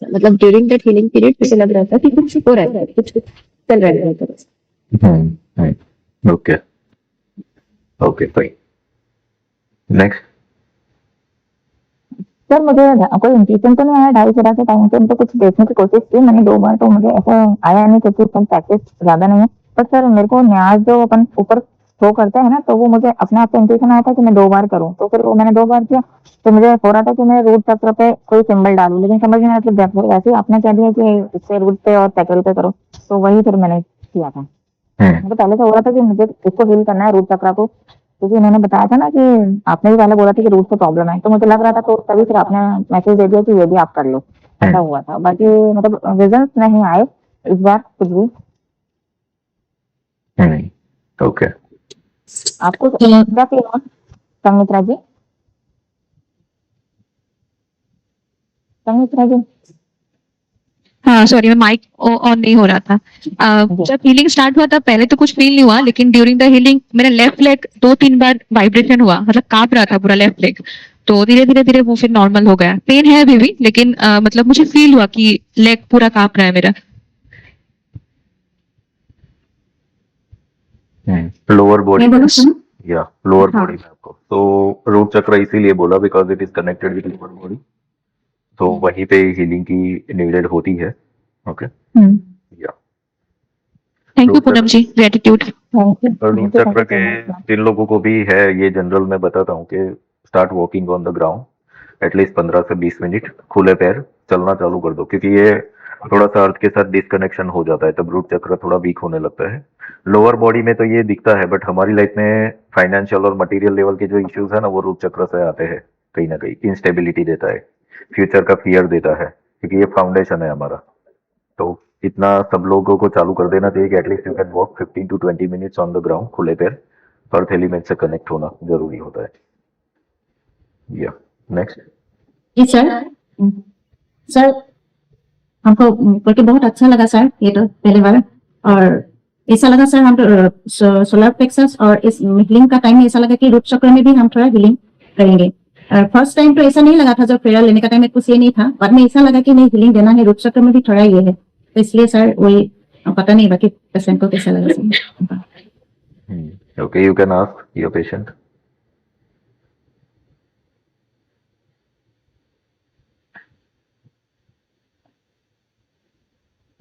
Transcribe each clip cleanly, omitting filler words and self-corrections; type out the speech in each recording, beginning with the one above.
था, मतलब during that healing period मुझे लग रहा था कि कुछ हो रहा है, कुछ चल रहा है तरफ से। Okay okay fine. Next. Sir मुझे कोई इंट्यूशन तो नहीं आया 2.5 के टाइम पे, तो कुछ देखने की कोशिश की मैंने 2 बार, तो मुझे ऐसा आया नहीं क्योंकि प्रैक्टिस ज्यादा नहीं है। पर सर मेरे को न्याज जो अपन ऊपर शो करते हैं ना, तो वो मुझे अपने आप को इंट्यूशन आया था कि मैं 2 बार करूँ, तो फिर वो मैंने 2 बार किया। तो मुझे हो रहा था कि मैं रूट चक्र पे कोई सिंबल डालूं, लेकिन समझ नहीं आया कि वैसे ही आपने कह दिया कि इससे रूट पे और सैक्रल पे करो, तो वही फिर मैंने किया था। मुझे पहले से हो रहा था कि मुझे इसको हील करना है, रूट चक्र को, क्योंकि उन्होंने बताया था ना कि आपने भी पहले बोला था कि रूट से प्रॉब्लम है, तो मुझे लग रहा था, तो तभी फिर आपने मैसेज दे दिया कि ये भी आप कर लो, ऐसा हुआ था। बाकी मतलब रिजल्ट नहीं आए इस बार कुछ भी। ओके। आपको क्या फील हुआ संमित्रा जी? संमित्रा जी हाँ सॉरी, मैं माइक ऑन नहीं हो रहा था। जब हीलिंग स्टार्ट हुआ था पहले तो कुछ फील नहीं हुआ, लेकिन ड्यूरिंग द हीलिंग मेरा लेफ्ट लेग 2-3 बार वाइब्रेशन हुआ, मतलब कांप रहा था पूरा लेफ्ट लेग। तो धीरे धीरे धीरे वो फिर नॉर्मल हो गया। पेन है अभी भी, लेकिन मतलब मुझे फील हुआ कि लेग पूरा कांप रहा है मेरा। लोअर बॉडी या लोअर हाँ। बॉडी में आपको तो रूट चक्र इसीलिए बोला because it is connected with lower body, तो वहीं पे हीलिंग की नीडेड होती है। ओके या thank you Poonam ji, gratitude. Root चक्र के जिन लोगों को भी है ये जनरल मैं बताता हूँ कि start walking on the ground at least 15 से 20 मिनट खुले पैर चलना चालू कर दो, क्योंकि ये थोड़ा सा अर्थ के साथ डिस्कनेक्शन हो जाता है तब रूट चक्र थोड़ा वीक होने लगता है। लोअर बॉडी में तो ये दिखता है, बट हमारी लाइफ में फाइनेंशियल और मटेरियल लेवल के जो इश्यूज है ना वो रूट चक्र से आते हैं, कहीं ना कहीं इंस्टेबिलिटी देता है, फ्यूचर का फियर देता है, क्योंकि ये फाउंडेशन है हमारा। तो इतना सब लोगों को चालू कर देना चाहिए कि at least you can walk 15 to 20 minutes on the ground खुले पैर, अर्थ एलिमेंट से कनेक्ट होना जरूरी होता है। या नेक्स्ट। जी सर। सर हमको करके बहुत अच्छा लगा सर, ये तो पहली बार। और ऐसा लगा सर हम सोलर प्लेक्सस और इस हीलिंग का टाइम में ऐसा लगा कि रूट चक्र में भी हम थोड़ा हीलिंग करेंगे। फर्स्ट टाइम तो ऐसा नहीं लगा था, जब फेरा लेने का टाइम में कुछ ये नहीं था, बाद में ऐसा लगा कि नहीं हीलिंग देना है, रूट चक्र में भी थोड़ा ये है, तो इसलिए सर वही पता नहीं बाकी पेशेंट को कैसा लगा sir. Okay, you can ask your patient.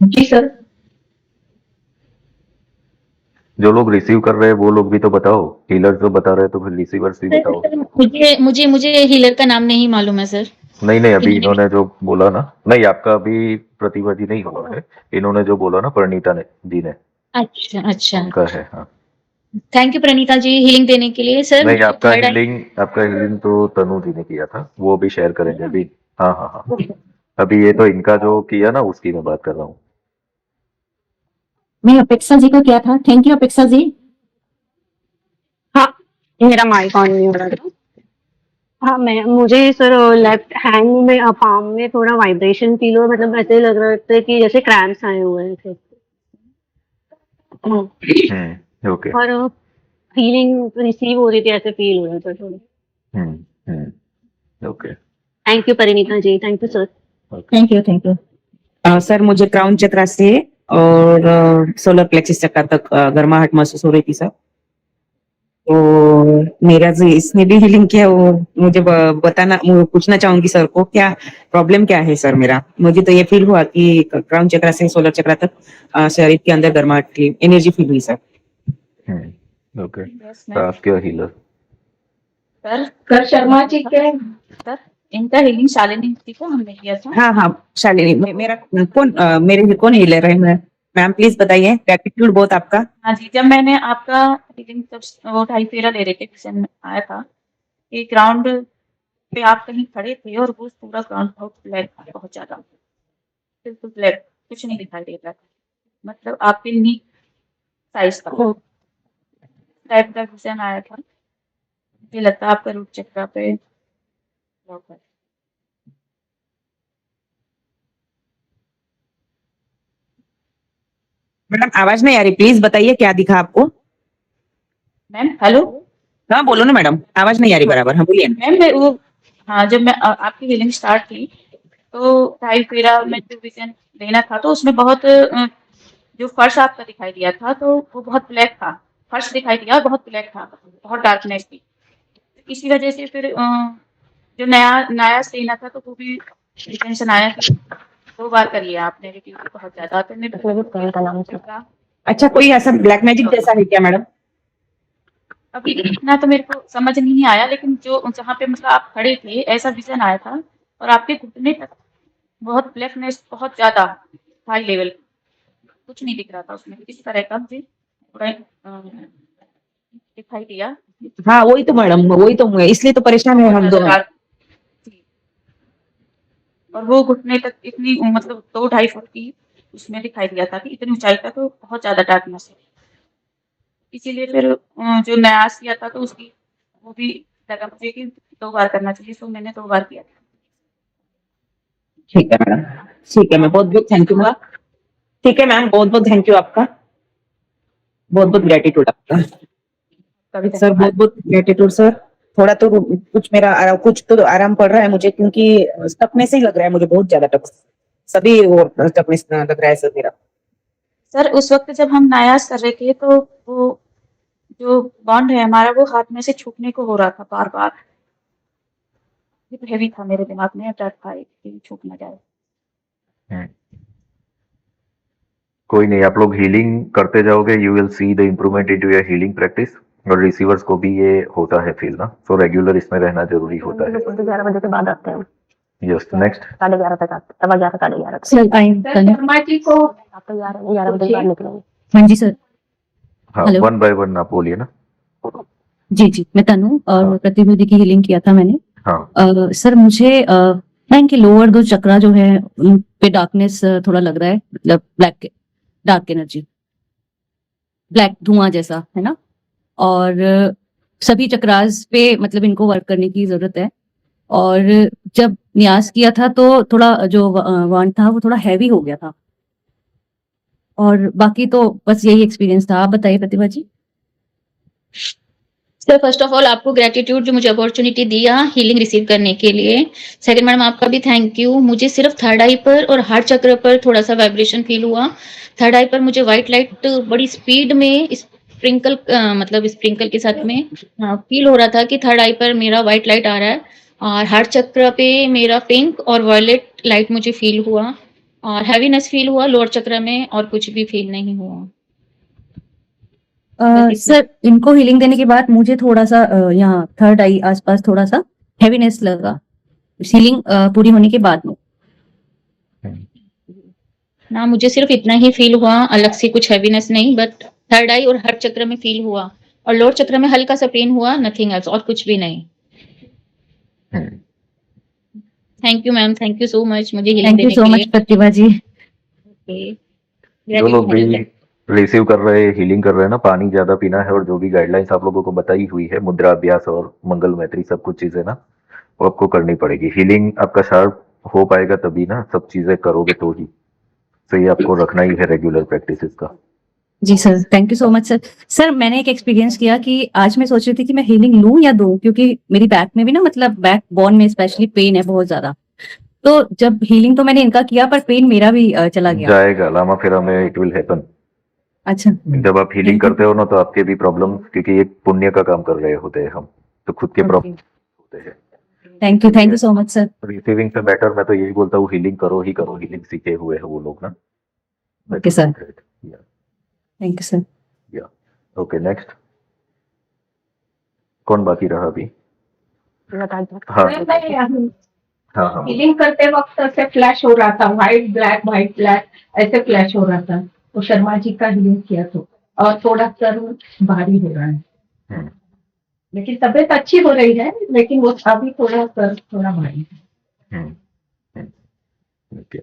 जी सर। जो लोग रिसीव कर रहे हैं वो लोग भी तो बताओ, हीलर जो बता रहे हैं तो फिर रिसीवर्स भी बताओ। मुझे मुझे मुझे हीलर का नाम नहीं मालूम है सर। नहीं अभी इन्होंने जो बोला ना, नहीं आपका अभी प्रतिभा जी नहीं हुआ है, इन्होंने जो बोला ना परिणीता ने जी ने, अच्छा उनका है। हाँ thank you Praneeta ji healing देने के लिए। सर नहीं आपका हीलिंग तो तनु जी ने किया था, वो भी शेयर करेंगे अभी। हाँ अभी ये तो इनका जो किया ना उसकी मैं बात कर रहा हूँ। मैं अपेक्षा जी को किया था। थैंक यू अपेक्षा जी। हाँ मेरा माइक ऑन नहीं हो रहा था। हाँ मुझे सर लेफ्ट हैंड में पाम में थोड़ा वाइब्रेशन फील हुआ, मतलब ऐसे लग रहा था कि जैसे क्रैम्प्स आए हुए हैं। ओके। और फीलिंग रिसीव हो रही थी, ऐसे फील हो रहा था थोड़ा। Okay thank you Parineeta ji, thank you sir. Thank you. Sir मुझे क्राउन चक्र से और सोलर प्लेक्सिस चक्र तक गर्माहट महसूस हो रही थी सर। तो मेरा जो इसने भी हीलिंग किया वो मुझे बताना, पूछना चाहूंगी सर को क्या प्रॉब्लम क्या है सर मेरा। मुझे तो ये फील हुआ कि क्राउन चक्र से सोलर चक्र तक शरीर के अंदर गर्माहट की एनर्जी फील हुई sir. Okay ask your healer. Sir Sharma ji के सर इनका हीलिंग शालिनी जी को हमने किया था। हाँ शालिनी, मेरा मेरे कौन हीलर है मैम प्लीज बताइए, ग्रेटिट्यूड बहुत आपका। हाँ जी, जब मैंने आपका हीलिंग जब वो 2.5 फेरा ले रहे थे, पेशेंट आया था कि ग्राउंड पे आप कहीं खड़े थे और वो पूरा ग्राउंड बहुत ब्लैक था, बहुत ज्यादा बिल्कुल ब्लैक, कुछ नहीं दिखाई दे रहा था, मतलब आपके नी साइज का टाइप का विजन आया था। मुझे लगता है आपका रूट चक्र पे ब्लॉक है। मैडम आवाज नहीं आ रही, प्लीज बताइए क्या दिखा आपको। Ma'am hello. हाँ बोलो ना मैडम, आवाज नहीं आ रही बराबर। हाँ बोलिए मैम मैं वो हाँ जब मैं आपकी हीलिंग स्टार्ट की तो ढाई फेरा में जो विजन लेना था तो उसमें बहुत जो फर्श आपका दिखाई दिया था तो वो बहुत ब्लैक था। फर्श दिखाई दिया बहुत ब्लैक था, बहुत डार्कनेस थी। इसी वजह से फिर जो नया लेना था तो वो भी टेंशन आया कि 2 बार कर लिया आपने रिव्यू बहुत ज़्यादा। तो मैं इसमें भी पेन का नाम था। अच्छा, कोई ऐसा ब्लैक मैजिक जैसा है क्या मैडम? अभी इतना तो मेरे को समझ नहीं आया, लेकिन जो जहाँ पे मतलब आप खड़े थे ऐसा विजन आया था और आपके घुटने तक बहुत ब्लैकनेस, बहुत ज़्यादा हाई लेवल, कुछ नहीं दिख रहा था उसमें। इस तरह का मुझे थोड़ा दिखाई दिया। हाँ वही तो मैडम, वही तो इसलिए तो परेशान है हम दोनों। जी। और वो घुटने तक इतनी मतलब 2-2.5 फुट की उसमें दिखाई दिया था कि इतनी ऊंचाई तक तो बहुत ज्यादा डार्कनेस है। इसीलिए फिर जो नयास किया था तो उसकी वो भी लगा मुझे कि 2 बार करना चाहिए, तो मैंने 2 बार किया था। ठीक है मैडम, ठीक है, मैं बहुत बहुत थैंक यू। ठीक है मैम, बहुत बहुत थैंक यू आपका, बहुत बहुत ग्रेटिट्यूड आपका कभी सर, बहुत बहुत ग्रेटिट्यूड सर। थोड़ा तो कुछ तो आराम पड़ रहा है मुझे, क्योंकि टफनेस ही लग रहा है मुझे, बहुत ज्यादा टफ, सभी और टफनेस लग रहा है सर मेरा। सर उस वक्त जब हम नायास कर रहे थे तो वो जो बॉन्ड है हमारा वो हाथ में से छूटने को हो रहा था बार बार। ये तो हैवी था मेरे दिमाग में, डर था कि छूट ना जाए। हम्म। कोई नहीं, आप लोग हीलिंग करते जाओगे, you will see the improvement into your healing practice. और रिसीवर्स को भी ये होता है फील ना, सो रेगुलर इसमें रहना जरूरी होता है। 11 बजे के बाद आते हैं। Yes, next. 11:30 तक आते, 11:15 11:30 तक। सर टाइम शर्मा जी को आप तो 11 बजे के बाद निकलेंगे। हाँ जी सर। हाँ, हेलो। 1 बाय 1 आप बोलिए ना। जी जी, मैं तनु और हाँ। प्रतिभूति की हीलिंग किया था मैंने। हाँ, सर मुझे इनके लोअर 2 चक्रा जो है उन पे डार्कनेस थोड़ा लग रहा है, मतलब डार्क एनर्जी, ब्लैक धुआं जैसा है ना। और सभी चक्रास पे मतलब इनको वर्क करने की जरूरत है। और जब न्यास किया था तो थोड़ा जो वांड था वो थोड़ा हैवी हो गया था। और बाकी तो बस यही एक्सपीरियंस था। आप बताइए प्रतिभा जी। सर फर्स्ट ऑफ ऑल आपको ग्रेटिट्यूड जो मुझे अपॉर्चुनिटी दिया हीलिंग रिसीव करने के लिए। सेकंड मैडम आपका भी थैंक यू। मुझे सिर्फ थर्ड आई पर और हार्ट चक्र पर थोड़ा सा वाइब्रेशन फील हुआ। थर्ड आई पर मुझे व्हाइट लाइट बड़ी स्पीड में स्प्रिंकल मतलब स्प्रिंकल के साथ में फील हो रहा था कि थर्ड आई पर मेरा व्हाइट लाइट आ रहा है। और हार्ट चक्र पे मेरा पिंक और वॉयलेट लाइट मुझे फील हुआ और हैवीनेस फील हुआ लोअर चक्र में, और कुछ भी फील नहीं हुआ। सर इनको हीलिंग देने के बाद मुझे थोड़ा सा यहाँ थर्ड आई आसपास थोड़ा सा हैवीनेस लगा, हीलिंग पूरी होने के बाद में। ना मुझे सिर्फ इतना ही फील हुआ, अलग से कुछ हैवीनेस नहीं, बट थर्ड आई और हार्ट चक्र में फील हुआ और लोअर चक्र में हल्का सा पेन हुआ, नथिंग एल्स, और कुछ भी नहीं। Thank you ma'am, thank you so much मुझे हीलिंग थैंक यू देने सो के मच लिए। प्रतिभा जी। जो लोग भी रिसीव कर रहे हैं, हीलिंग कर रहे हैं ना, पानी ज्यादा पीना है और जो भी गाइडलाइंस आप लोगों को बताई हुई है, मुद्रा अभ्यास और मंगल मैत्री, सब कुछ चीजें ना वो आपको करनी पड़ेगी। हीलिंग आपका शार्प हो पाएगा तभी ना, सब चीजें करोगे तो ही। तो ये आपको रखना ही है रेगुलर प्रैक्टिस का। जी sir, thank you so much sir. Sir मैंने एक एक्सपीरियंस किया कि आज मैं सोच रही थी कि मैं हीलिंग लूं या दूं, क्योंकि मेरी बैक में भी ना मतलब बैक बोन में स्पेशली पेन है बहुत ज्यादा। तो जब हीलिंग तो मैंने इनका किया पर पेन मेरा भी चला गया। जाएगा लामा फिर में, इट विल हैपन। अच्छा। जब आप हीलिंग करते हो ना तो आपके भी प्रॉब्लम, क्योंकि एक पुण्य का काम कर रहे होते हैं हम, तो खुद के प्रॉब्लम होते हैं। Thank you so much sir. Receiving से बेटर मैं तो यही बोलता हूँ, हीलिंग करो ही करो, हीलिंग सीखे हुए हैं वो लोग ना। Okay sir, thank you sir. Okay, next कौन बाकी रहा अभी? हाँ हाँ हाँ, हीलिंग करते वक्त ऐसे फ्लैश हो रहा था, व्हाइट ब्लैक ऐसे फ्लैश हो रहा था। तो शर्मा जी का हीलिंग किया तो, और थोड़ा सर भारी हो रहा है, लेकिन तबीयत अच्छी हो रही है, लेकिन वो अभी थोड़ा सर थोड़ा भारी है। ओके।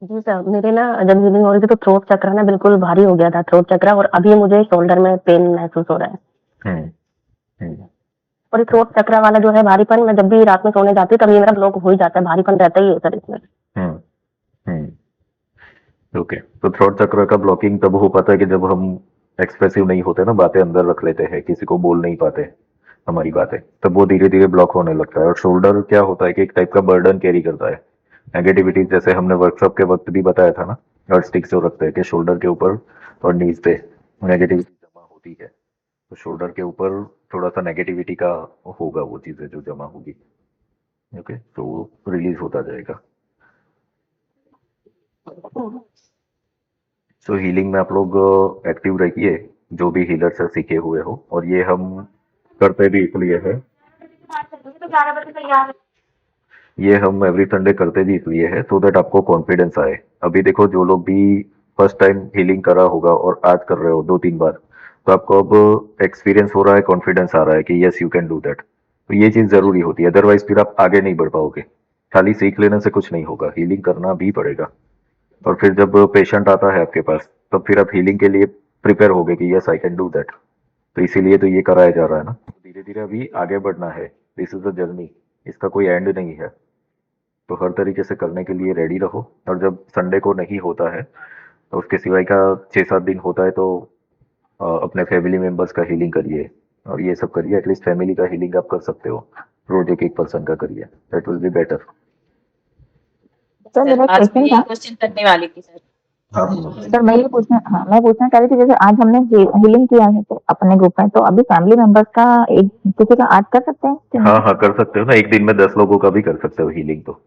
जी सर, मेरे ना जब हीलिंग हो रही थी तो थ्रोट चक्र ना बिल्कुल भारी हो गया था, थ्रोट चक्र। और अभी मुझे शोल्डर में पेन महसूस हो रहा है। और ये थ्रोट चक्र वाला जो है भारीपन, मैं जब भी रात में सोने जाती हूँ तभी मेरा ब्लॉक हो ही जाता है, भारीपन रहता ही है सर इसमें। ओके, तो थ्रोट चक्र का ब्लॉकिंग तब हो पाता है कि जब हम एक्सप्रेसिव नहीं होते ना, बातें अंदर रख लेते हैं, किसी को बोल नहीं पाते हमारी बातें, तब वो धीरे धीरे ब्लॉक होने लगता है। और शोल्डर क्या होता है कि एक टाइप का बर्डन कैरी करता है, नेगेटिविटी जैसे हमने वर्कशॉप के वक्त भी बताया था ना, और स्टिक्स जो रखते हैं कि शोल्डर के ऊपर और नीज पे नेगेटिविटी जमा होती है, तो शोल्डर के ऊपर थोड़ा सा नेगेटिविटी का होगा, वो चीजें जो जमा होगी, ओके, तो वो रिलीज होता जाएगा। सो हीलिंग में आप लोग एक्टिव रहिए, जो भी हीलर से सीखे हुए हो, और ये हम करते भी इसलिए है, ये हम एवरी संडे करते भी इसलिए है सो दैट आपको कॉन्फिडेंस आए। अभी देखो, जो लोग भी फर्स्ट टाइम हीलिंग करा होगा और आज कर रहे हो 2-3 बार, तो आपको अब एक्सपीरियंस हो रहा है, कॉन्फिडेंस आ रहा है कि yes you can do that. तो ये चीज जरूरी होती है, अदरवाइज फिर आप आगे नहीं बढ़ पाओगे। खाली सीख लेने से कुछ नहीं होगा, हीलिंग करना भी पड़ेगा। और फिर जब पेशेंट आता है आपके पास, तो फिर आप हीलिंग के लिए प्रिपेयर होगे कि yes I can do that. तो इसीलिए तो ये कराया जा रहा है ना, धीरे धीरे अभी आगे बढ़ना है। दिस इज अ जर्नी, इसका कोई एंड नहीं है। तो हर तरीके से करने के लिए रेडी रहो, और जब संडे को नहीं होता है तो उसके सिवाय का 6-7 दिन होता है, तो अपने फैमिली मेंबर्स का हीलिंग करिए और ये सब करिए। एटलीस्ट फैमिली का हीलिंग आप कर सकते हो, रोज एक पर्सन का करिए, that will be better. Sir मेरा आज क्वेश्चन मैं था। ये क्वेश्चन करने वाली थी सर। सर मैं पूछना चाह रही थी, जैसे आज हमने हीलिंग किया है तो अपने ग्रुप में, तो अभी फैमिली मेंबर्स का एक किसी का आज कर सकते हैं कि नहीं? हाँ हाँ, कर सकते हो ना, एक दिन में 10 लोगों का भी कर सकते हो हीलिंग तो।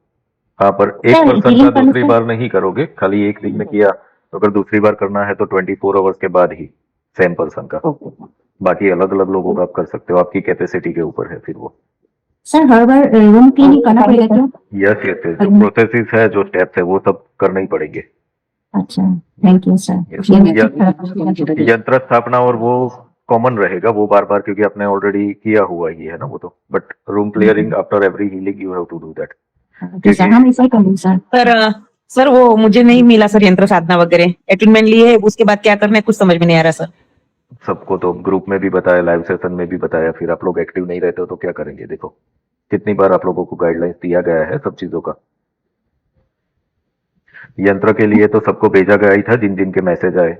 हाँ, पर एक सर, पर्सन का healing करने दूसरी से- बार नहीं करोगे, खाली एक दिन में किया। तो अगर दूसरी बार करना है तो 24 आवर्स के बाद ही सेम पर्सन का। ओके। बाकी अलग अलग लोगों का आप कर सकते हो, आपकी कैपेसिटी के ऊपर है फिर वो। सर हर बार रूम क्लीनिंग करना पड़ेगा क्या? यस यस यस, जो प्रोसेसेस है, जो स्टेप्स है, वो सब करने ही पड़ेंगे। अच्छा, थैंक यू सर। Yes. यंत्र स्थापना और वो कॉमन रहेगा, वो बार बार, क्योंकि आपने ऑलरेडी किया हुआ ही है ना वो तो। But room clearing after every healing you have to do that. Okay sir, हम ऐसा ही करेंगे सर। सर वो मुझे नहीं मिला सर, यंत्र साधना वगैरह अटेनमेंट लिए है, उसके बाद क्या करना है कुछ समझ में नहीं आ रहा सर। सबको तो ग्रुप में भी बताया, लाइव सेशन में भी बताया, फिर आप लोग एक्टिव नहीं रहते हो तो क्या करेंगे। देखो कितनी बार आप लोगों को गाइडलाइंस दिया गया है सब चीजों का। यंत्र के लिए तो सबको भेजा गया ही था, जिन जिन के मैसेज आए।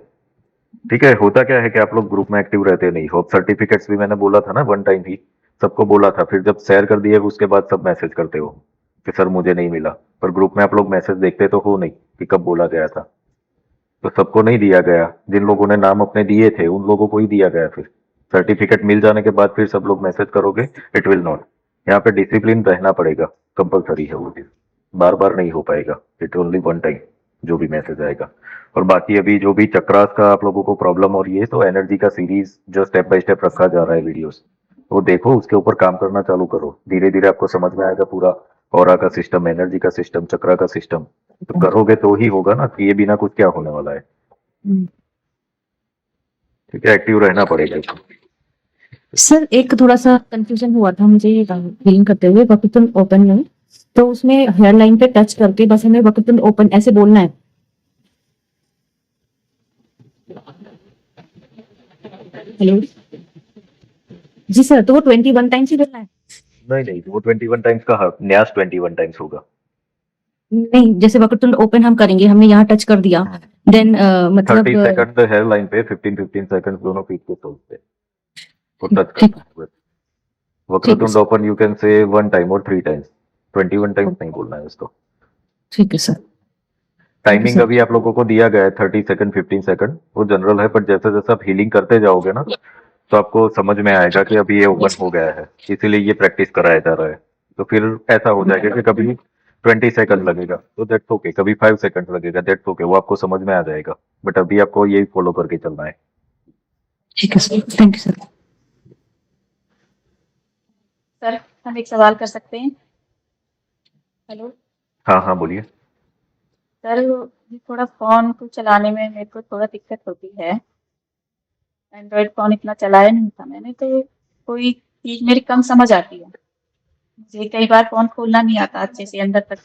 ठीक है, होता क्या है कि आप लोग ग्रुप में एक्टिव रहते नहीं हो। सर्टिफिकेट्स भी मैंने बोला था ना, वन टाइम ही सबको बोला था, फिर जब शेयर कर दिए उसके बाद सब मैसेज करते हो कि सर मुझे नहीं मिला। पर ग्रुप में आप लोग मैसेज देखते तो हो नहीं कि कब बोला गया था। तो सबको नहीं दिया गया, जिन लोगों ने नाम अपने दिए थे उन लोगों को ही दिया गया। फिर सर्टिफिकेट मिल जाने के बाद फिर सब लोग मैसेज करोगे, इट विल नॉट। यहाँ पे डिसिप्लिन रहना पड़ेगा, कंपलसरी है वो चीज, बार बार नहीं हो पाएगा। इट ओनली वन टाइम जो भी मैसेज आएगा। और बाकी अभी जो भी चक्रास का आप लोगों को प्रॉब्लम और ये तो एनर्जी का सीरीज जो स्टेप बाय स्टेप रखा जा रहा है वीडियोस, वो देखो, उसके ऊपर काम करना चालू करो। धीरे धीरे आपको समझ में आएगा पूरा ऑरा का सिस्टम, एनर्जी का सिस्टम, चक्रा का सिस्टम। तो करोगे तो ही होगा ना, कि ये बिना कुछ क्या होने वाला है। ठीक है, एक्टिव रहना पड़ेगा। सर एक थोड़ा सा कंफ्यूजन हुआ था मुझे हीलिंग करते हुए, वक्तुन ओपन में, तो उसमें हेयर लाइन पे टच करके बस हमें वक्तुन ओपन ऐसे बोलना है। हेलो जी सर, तो वो 21 टाइम्स ही बोलना है? नहीं नहीं, वो 21 टाइम्स का न्यास 21 टाइम्स होगा। नहीं, जैसे वक्तुन ओपन हम करेंगे, हमने यहाँ टच कर दिया, देन 30 मतलब सेकंड हेयर लाइन पे, 15 सेकंड दोनों फीट के सोल पे वो टच ठीक करना है। Vakratunda open you can say 1 time और 3 टाइम्स, 21 टाइम्स नहीं बोलना है उसको। ठीक है सर। टाइमिंग अभी आप लोगों को दिया गया है 30 सेकंड, 15 सेकंड, वो जनरल है। पर जैसे जैसे आप हीलिंग करते जाओगे ना, तो आपको समझ में आएगा कि अभी ये ओपन हो गया है, इसीलिए ये प्रैक्टिस कराया जा रहा है। तो फिर ऐसा हो जाएगा कि कभी 20 सेकंड लगेगा तो दैट्स ओके, कभी 5 सेकंड लगेगा दैट्स ओके, वो आपको समझ में आ जाएगा। बट अभी आपको यही फॉलो करके चलना है। ठीक है sir, thank you sir. Sir हम एक सवाल कर सकते हैं? हेलो हाँ हाँ, बोलिए। सर, ये थोड़ा फोन को चलाने में मेरे को थोड़ा दिक्कत होती है। एंड्रॉइड फोन इतना चलाया नहीं था मैंने, तो कोई चीज मेरी कम समझ आती है। मुझे कई बार फोन खोलना नहीं आता अच्छे से अंदर तक।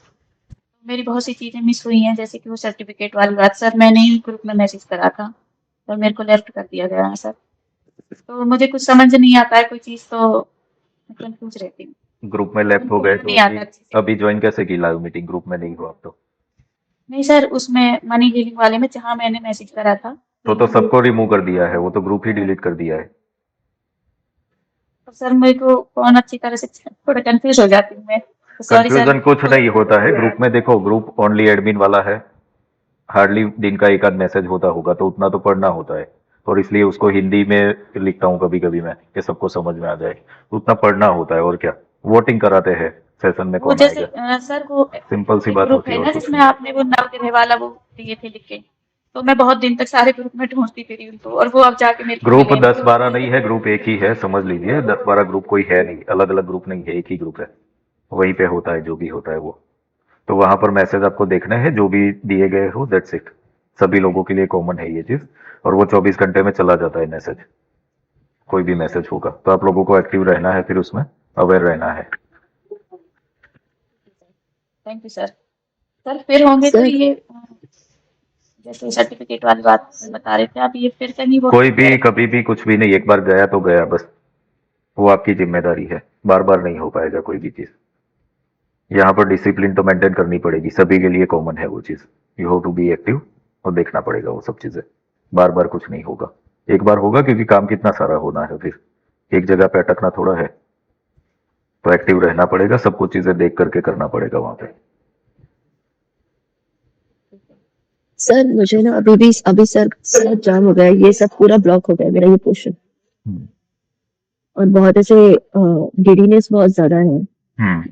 मेरी बहुत सी चीजें मिस हुई हैं, जैसे कि वो सर्टिफिकेट वाली बात। सर मैंने ही ग्रुप में मैसेज करा था और मेरे को लेफ्ट कर दिया गया है सर। तो मुझे कुछ समझ नहीं आता है कोई चीज, तो मैं कंफ्यूज रहती हूँ। ग्रुप में लेफ्ट हो गए तो नहीं आता अच्छे से। अभी ज्वाइन कैसे की लाइव मीटिंग? ग्रुप में नहीं हो आप तो। नहीं सर, उसमें मनी हीलिंग वाले में जहाँ मैंने मैसेज करा था, तो सबको रिमूव कर दिया है, वो तो ग्रुप ही डिलीट कर दिया है। तो सर मेरे को फोन अच्छी तरह से थोड़ा कंफ्यूज हो जाती हूँ मैं। तो सॉरी सर। कंफ्यूजन कुछ नहीं होता है ग्रुप में। देखो ग्रुप ओनली एडमिन वाला है, हार्डली दिन का एक आध मैसेज होता होगा, तो उतना तो पढ़ना होता है, और इसलिए उसको हिंदी में लिखता हूँ कभी कभी मैं कि सबको समझ में आ जाए। उतना पढ़ना होता है और क्या। वोटिंग कराते हैं सेशन में वो कौन जैसे आएगा, सर वो सिंपल सी एक बात ग्रुप होती है है और ना कुछ जिसमें नहीं। आपने वो नवग्रह वाला वो दिए थे लिख के, तो मैं बहुत दिन तक सारे ग्रुप में ढूंढती फिरी उनको, और वो अब जाके मेरे को ग्रुप मिले नहीं। 10-12 नहीं है, ग्रुप एक ही है, समझ लीजिए। 10-12 ग्रुप कोई है नहीं, अलग अलग ग्रुप नहीं है, एक ही ग्रुप है। वहीं पे होता है जो भी होता है वो। तो वहां पर मैसेज आपको देखना है जो भी दिए गए हो, दैट्स इट। सभी लोगों के लिए कॉमन है ये चीज, और वो 24 घंटे में चला जाता है मैसेज। कोई भी मैसेज होगा तो आप लोगों को एक्टिव रहना है, फिर उसमें अवेयर रहना है। Thank you sir. सर फिर होंगे तो सर ये जैसे सर्टिफिकेट वाली बात बता रहे थे आप, ये फिर कहीं वो कोई भी कभी भी कुछ भी नहीं, एक बार गया तो गया बस। वो आपकी जिम्मेदारी है, बार बार नहीं हो पाएगा कोई भी चीज। यहाँ पर डिसिप्लिन तो मेंटेन करनी पड़ेगी, सभी के लिए कॉमन है वो चीज। You have to be active, और देखना पड़ेगा वो सब चीजें। बार बार कुछ नहीं होगा, एक बार होगा, क्योंकि काम कितना सारा होना है, फिर एक जगह पे अटकना थोड़ा है। तो एक्टिव रहना पड़ेगा, सब कुछ चीजें देख करके करना पड़ेगा वहां पे। सर मुझे ना अभी सर सब जाम हो गया है, ये सब पूरा ब्लॉक हो गया है, मेरा ये पोर्शन। हम्म, और बहुत ऐसे गिडीनेस बहुत ज्यादा है, हम्म,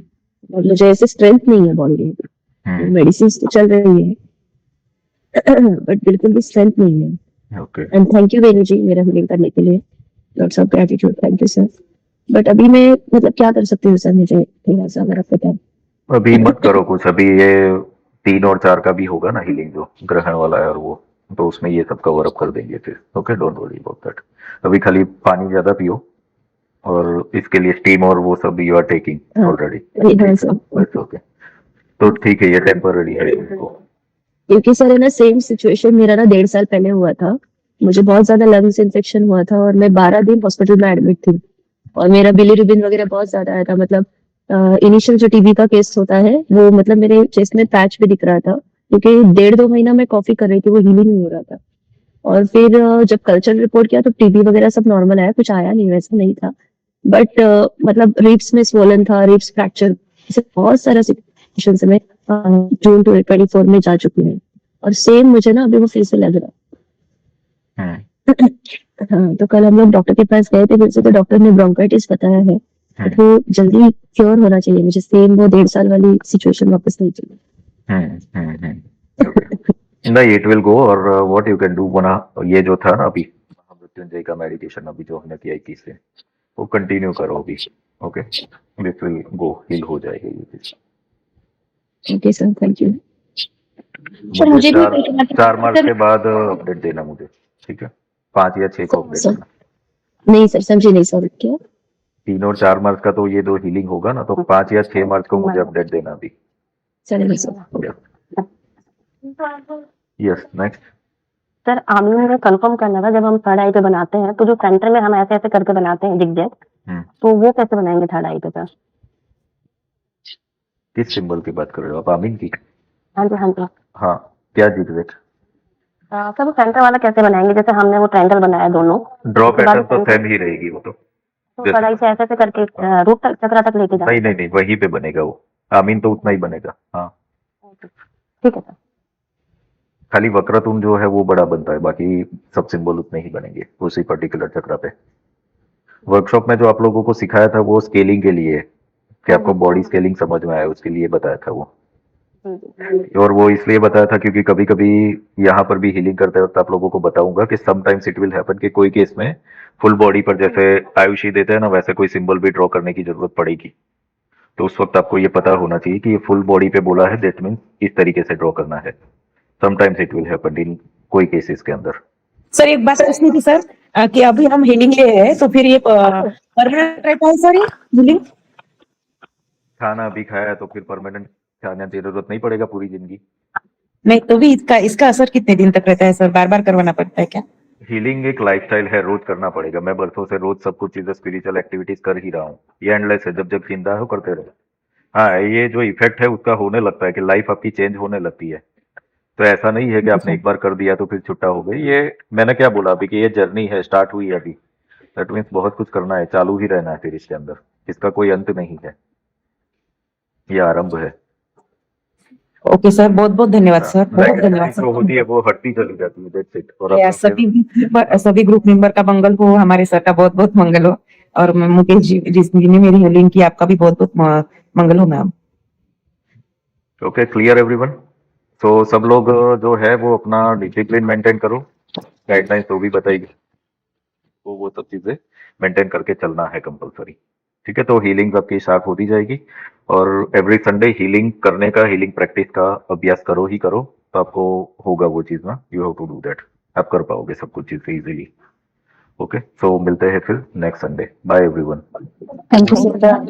और मुझे ऐसे स्ट्रेंथ नहीं है बॉडी में। मेडिसिन तो चल रही है बट बिल्कुल भी स्ट्रेंथ नहीं है। ओके। एंड थैंक यू वेणु जी मेरा हीलिंग करने के लिए, lots of gratitude, thank you sir. But अभी मैं मतलब क्या कर सकती हूँ सर, मुझे थोड़ा सा अगर आप बताएं। अभी मत करो कुछ, अभी ये 3 और 4 का भी होगा ना हीलिंग, जो ग्रहण वाला है, और वो तो उसमें ये सब कवर अप कर देंगे फिर। Okay, don't worry about that. अभी खाली पानी ज्यादा पियो, और इसके लिए स्टीम और वो सब यू आर टेकिंग हाँ ऑलरेडी। हाँ सर, ओके, तो ठीक है, ये टेम्पररी है इसको। क्योंकि सर है ना सेम सिचुएशन मेरा ना 1.5 साल पहले हुआ था। मुझे बहुत ज्यादा लंग्स इन्फेक्शन हुआ था और मैं 12 दिन हॉस्पिटल में एडमिट थी, और मेरा बिलीरुबिन वगैरह बहुत ज्यादा आया था। मतलब इनिशियल जो टीबी का केस होता है वो, मतलब मेरे चेस्ट में पैच भी दिख रहा था, क्योंकि 1.5-2 महीना मैं कॉफी कर रही थी, वो हीलिंग नहीं हो रहा था। और फिर जब कल्चर रिपोर्ट किया तो टीबी वगैरह सब नॉर्मल आया, कुछ आया नहीं, वैसा नहीं था। बट मतलब रिब्स में स्वोलन था, रिब्स फ्रैक्चर, ऐसे बहुत सारा सिचुएशन में जून 2024 में जा चुकी है, और सेम मुझे ना अभी वो फिर से लग रहा है। हाँ, तो कल हम लोग डॉक्टर के पास गए थे फिर से, तो डॉक्टर ने ब्रोंकाइटिस बताया है, तो वो जल्दी क्योर होना चाहिए मुझे, सेम वो 1.5 साल वाली सिचुएशन वापस नहीं चाहिए। नहीं, इट विल गो। और व्हाट यू कैन डू, बना ये जो था ना अभी महामृत्युंजय का मेडिटेशन अभी जो हमने किया 21 से, वो कंटिन्यू करो अभी। Okay, this will go, heal हो जाएगा ये चीज। Okay sir, thank you. Sir मुझे मुझे भी 4 मार्च के बाद अपडेट देना मुझे, ठीक है? 5 या 6 को अपडेट सर देना। नहीं सर, समझे नहीं सर, क्या? 3 और 4 मार्च का तो ये दो हीलिंग होगा ना, तो 5 या 6 मार्च को मुझे अपडेट देना अभी। चलेगा sir. Yes, next. Sir Aamir में कंफर्म करना था, जब हम थर्ड आई पे बनाते हैं तो जो सेंटर में हम ऐसे ऐसे करके बनाते हैं जिगजैग, तो वो कैसे बनाएंगे थर्ड आई पे सर? किस सिंबल की बात कर रहे हो आप, आमीन की? हाँ जी हाँ जी। हाँ, क्या जिगजैग? सर वो सेंटर वाला कैसे बनाएंगे, जैसे हमने वो ट्रायंगल बनाया दोनों, ड्रॉ उसके बाद पैटर्न तो सेम ही रहेगी वो तो। तो थर्ड आई से ऐसे ऐसे करके रूट तक चक्रा तक लेके जाना। नहीं नहीं नहीं, वहीं पे बनेगा वो। आमीन तो उतना ही बनेगा। हाँ, ठीक है सर। खाली वक्रतुंड जो है वो बड़ा बनता है, बाकी सब सिंबल उतने ही बनेंगे उसी पर्टिकुलर चक्र पे। वर्कशॉप में जो आप लोगों को सिखाया था वो स्केलिंग के लिए है, कि आपको बॉडी स्केलिंग समझ में आए, उसके लिए बताया था वो। और वो इसलिए बताया था क्योंकि कभी कभी यहाँ पर भी हीलिंग करते वक्त आप लोगों को बताऊंगा कि समटाइम्स इट विल हैपन कि कोई केस में फुल बॉडी पर, जैसे आयुषी देते हैं ना, वैसे कोई सिंबल भी ड्रॉ करने की जरूरत पड़ेगी। तो उस वक्त आपको ये पता होना चाहिए कि ये फुल बॉडी पे बोला है, दैट मीन्स इस तरीके से ड्रॉ करना है। Sometimes it will happen in कोई केसेस के अंदर। सर एक बात पूछनी थी सर, कि अभी हम हीलिंग ले रहे हैं तो फिर ये परमानेंट रहता है सर ये हीलिंग? खाना अभी खाया है तो फिर परमानेंट खाने की जरूरत नहीं पड़ेगा पूरी जिंदगी। नहीं तो भी इसका असर कितने दिन तक रहता है सर, बार बार करवाना पड़ता है क्या? हीलिंग एक लाइफस्टाइल है, रोज करना पड़ेगा। मैं बरसों से रोज सब कुछ चीजें स्पिरिचुअल एक्टिविटीज कर ही रहा हूँ, ये एंडलेस है, जब जब जिंदा हो करते रहो। हाँ, ये जो इफेक्ट है उसका होने लगता है कि लाइफ आपकी चेंज होने लगती है। तो ऐसा नहीं है कि आपने एक बार कर दिया तो फिर छुट्टा हो गई। ये मैंने क्या बोला अभी कि ये जर्नी है, स्टार्ट हुई है अभी। दैट मीन्स बहुत कुछ करना है, चालू ही रहना है फिर इसके अंदर, इसका कोई अंत नहीं है। ये आरंभ है। ओके सर, बहुत बहुत धन्यवाद सर, बहुत धन्यवाद जो होती है वो हटती चली जाती है, that's it। और या आपका सभी ग्रुप मेंबर का मंगल हो, हमारे सर का बहुत बहुत मंगल हो, और मुकेश जी जिसने मेरी हीलिंग की, आपका भी बहुत बहुत मंगल हो मैम। Okay, clear everyone. तो सब लोग जो है वो अपना डिसिप्लिन मेंटेन करो, गाइडलाइंस जो भी बताएगी तो वो सब चीजें मेंटेन करके चलना है कंपलसरी। ठीक है, तो हीलिंग आपकी स्टार्ट होती जाएगी, और एवरी संडे हीलिंग करने का, हीलिंग प्रैक्टिस का अभ्यास करो ही करो, तो आपको होगा वो चीज ना, you have to do that, आप कर पाओगे सब कुछ चीजें इजीली। ओके, सो मिलते हैं फिर next Sunday. Bye everyone. Thank you sir.